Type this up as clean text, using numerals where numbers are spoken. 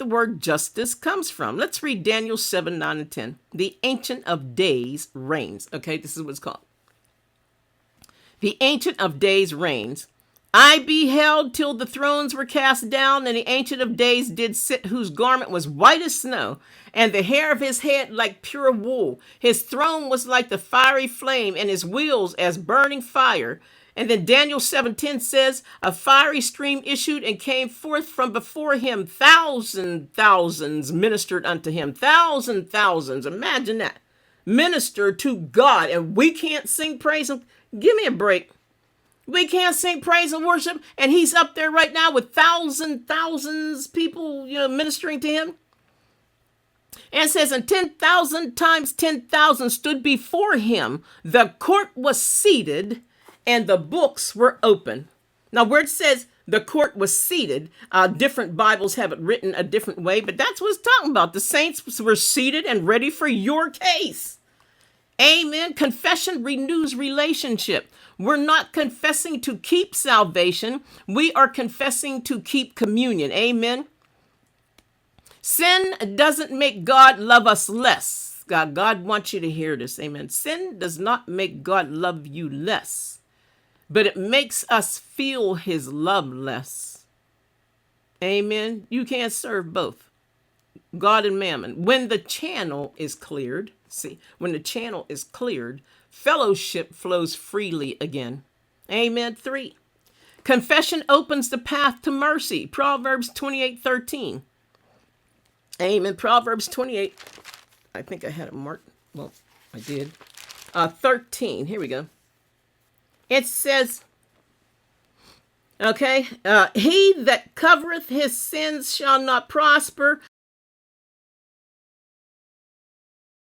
the word justice comes from. Let's read Daniel 7, 9, and 10. The Ancient of Days reigns. Okay, this is what it's called. The Ancient of Days reigns. I beheld till the thrones were cast down, and the Ancient of Days did sit, whose garment was white as snow, and the hair of his head like pure wool. His throne was like the fiery flame, and his wheels as burning fire. And then Daniel 7:10 says, a fiery stream issued and came forth from before him. Thousands ministered unto him. Thousands. Imagine that. Minister to God. And we can't sing praise him. Give me a break. We can't sing praise and worship. And he's up there right now with thousands people, ministering to him. And it says, and 10,000 times 10,000 stood before him. The court was seated and the books were open. Now, where it says the court was seated, different Bibles have it written a different way, but that's what it's talking about. The saints were seated and ready for your case. Amen. Confession renews relationship. We're not confessing to keep salvation. We are confessing to keep communion. Amen. Sin doesn't make God love us less. God wants you to hear this. Amen. Sin does not make God love you less, but it makes us feel his love less. Amen. You can't serve both, God and mammon. When the channel is cleared, when the channel is cleared, fellowship flows freely again. Amen. 3. Confession opens the path to mercy. Proverbs 28:13. Amen. Proverbs 28. I think I had it marked. Well, I did. 13. Here we go. It says, okay, he that covereth his sins shall not prosper,